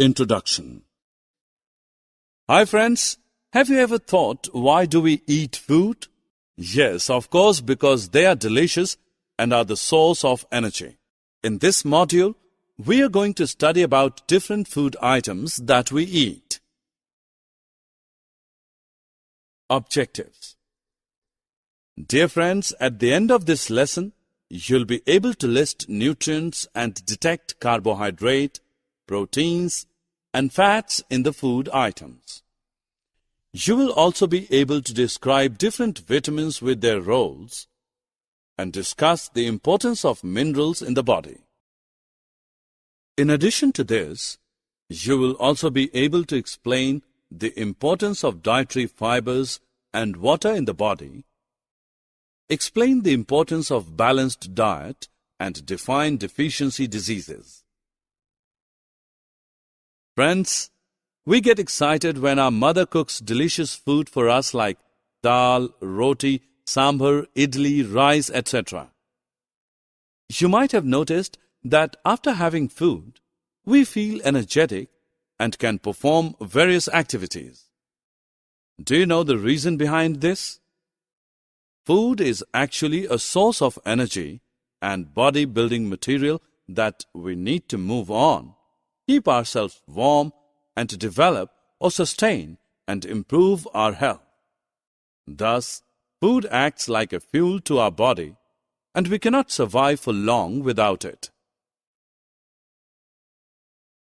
Introduction. Hi friends, have you ever thought why do we eat food? Yes, of course, because they are delicious and are the source of energy. In this module, we are going to study about different food items that we eat. Objectives. Dear friends, at the end of this lesson, you'll be able to list nutrients and detect carbohydrate, proteins, and fats in the food items. You will also be able to describe different vitamins with their roles and discuss the importance of minerals in the body. In addition to this, you will also be able to explain the importance of dietary fibers and water in the body, explain the importance of balanced diet, and define deficiency diseases. Friends, we get excited when our mother cooks delicious food for us like dal, roti, sambar, idli, rice, etc. You might have noticed that after having food, we feel energetic and can perform various activities. Do you know the reason behind this? Food is actually a source of energy and body-building material that we need to move on, keep ourselves warm, and to develop or sustain and improve our health. Thus, food acts like a fuel to our body, and we cannot survive for long without it.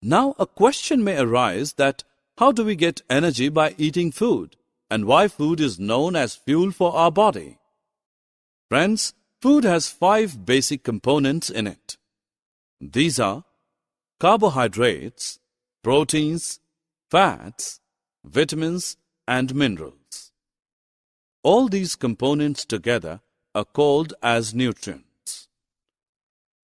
Now, a question may arise that how do we get energy by eating food, and why food is known as fuel for our body? Friends, food has 5 basic components in it. These are carbohydrates, proteins, fats, vitamins, and minerals. All these components together are called as nutrients.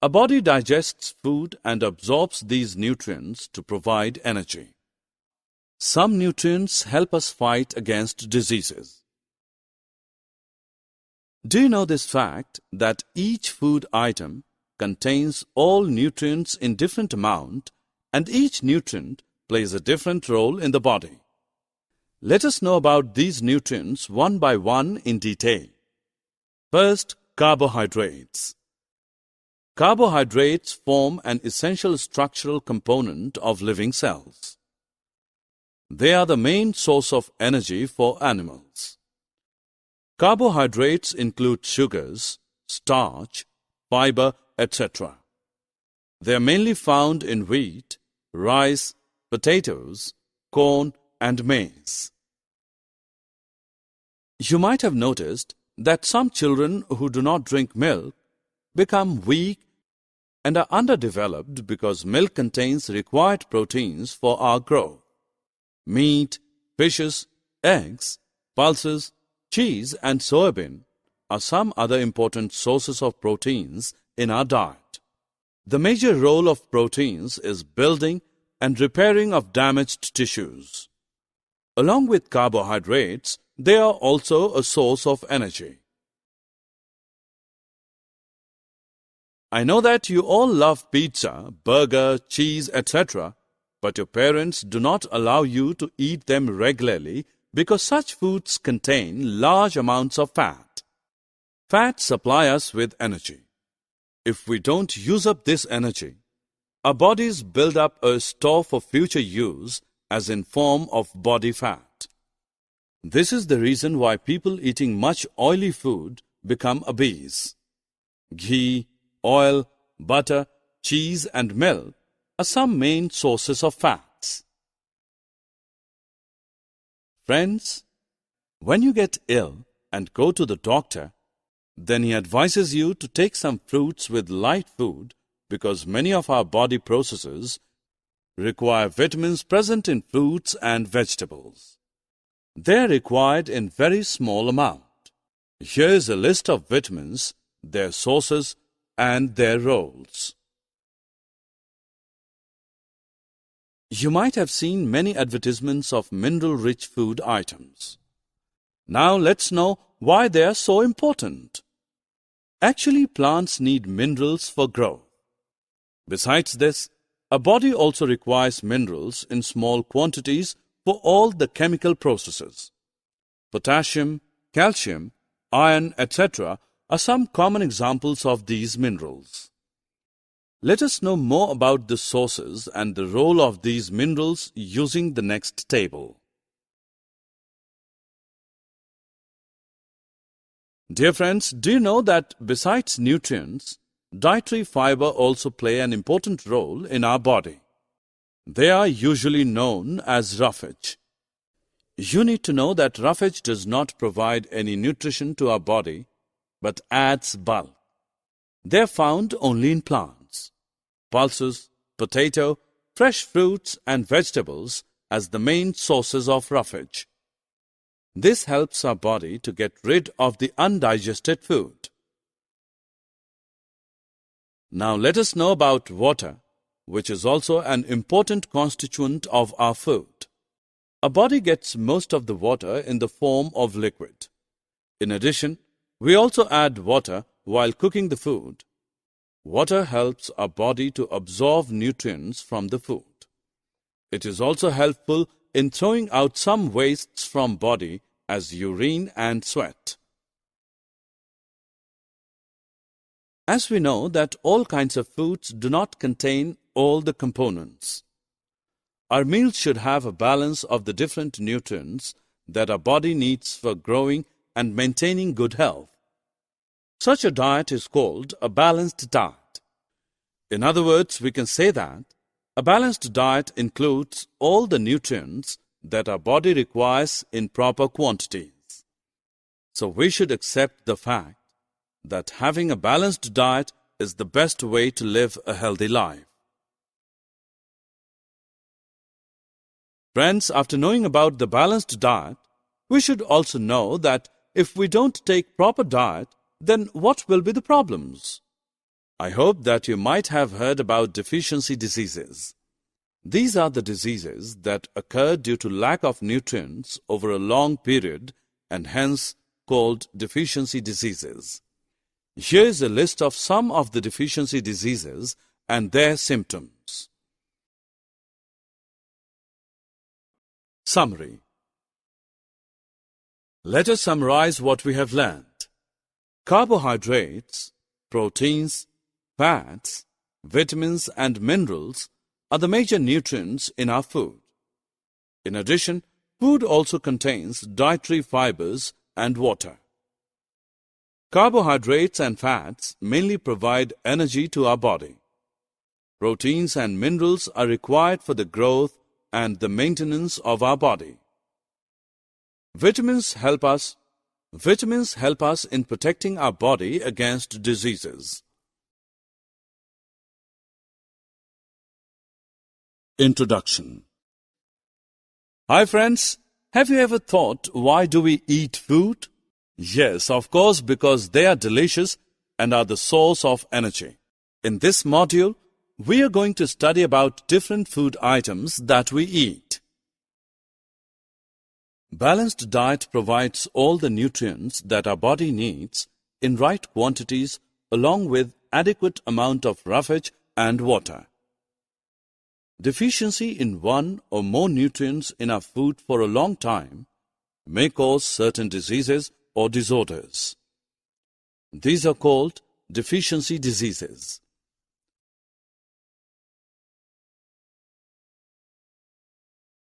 A body digests food and absorbs these nutrients to provide energy. Some nutrients help us fight against diseases. Do you know this fact that each food item contains all nutrients in different amount, and each nutrient plays a different role in the body? Let us know about these nutrients one by one in detail. First, carbohydrates. Carbohydrates form an essential structural component of living cells. They are the main source of energy for animals. Carbohydrates include sugars, starch, fiber, etc. They are mainly found in wheat, rice, potatoes, corn, and maize. You might have noticed that some children who do not drink milk become weak and are underdeveloped because milk contains required proteins for our growth. Meat, fishes, eggs, pulses, cheese, and soybean are some other important sources of proteins in our diet. The major role of proteins is building and repairing of damaged tissues. Along with carbohydrates, they are also a source of energy. I know that you all love pizza, burger, cheese, etc., but your parents do not allow you to eat them regularly because such foods contain large amounts of fat. Fats supply us with energy. If we don't use up this energy, our bodies build up a store for future use as in form of body fat. This is the reason why people eating much oily food become obese. Ghee, oil, butter, cheese, and milk are some main sources of fats. Friends, when you get ill and go to the doctor, then he advises you to take some fruits with light food because many of our body processes require vitamins present in fruits and vegetables. They are required in very small amount. Here is a list of vitamins, their sources, and their roles. You might have seen many advertisements of mineral-rich food items. Now let's know why they are so important. Actually, plants need minerals for growth. Besides this, a body also requires minerals in small quantities for all the chemical processes. Potassium, calcium, iron, etc. are some common examples of these minerals. Let us know more about the sources and the role of these minerals using the next table. Dear friends, do you know that besides nutrients, dietary fiber also play an important role in our body? They are usually known as roughage. You need to know that roughage does not provide any nutrition to our body, but adds bulk. They are found only in plants, pulses, potato, fresh fruits and vegetables as the main sources of roughage. This helps our body to get rid of the undigested food. Now let us know about water, which is also an important constituent of our food. Our body gets most of the water in the form of liquid. In addition, we also add water while cooking the food. Water helps our body to absorb nutrients from the food. It is also helpful in throwing out some wastes from body as urine and sweat. As we know that all kinds of foods do not contain all the components. Our meals should have a balance of the different nutrients that our body needs for growing and maintaining good health. Such a diet is called a balanced diet. In other words, we can say that a balanced diet includes all the nutrients that our body requires in proper quantities. So we should accept the fact that having a balanced diet is the best way to live a healthy life. Friends, after knowing about the balanced diet, we should also know that if we don't take proper diet, then what will be the problems? I hope that you might have heard about deficiency diseases. These are the diseases that occur due to lack of nutrients over a long period and hence called deficiency diseases. Here is a list of some of the deficiency diseases and their symptoms. Summary. Let us summarize what we have learned. Carbohydrates, proteins, fats, vitamins and minerals are the major nutrients in our food. In addition, food also contains dietary fibers and water. Carbohydrates and fats mainly provide energy to our body. Proteins and minerals are required for the growth and the maintenance of our body. Vitamins help us in protecting our body against diseases. Introduction. Hi friends, have you ever thought why do we eat food? Yes, of course, because they are delicious and are the source of energy. In this module, we are going to study about different food items that we eat. Balanced diet provides all the nutrients that our body needs in right quantities along with adequate amount of roughage and water. Deficiency in one or more nutrients in our food for a long time may cause certain diseases or disorders. These are called deficiency diseases.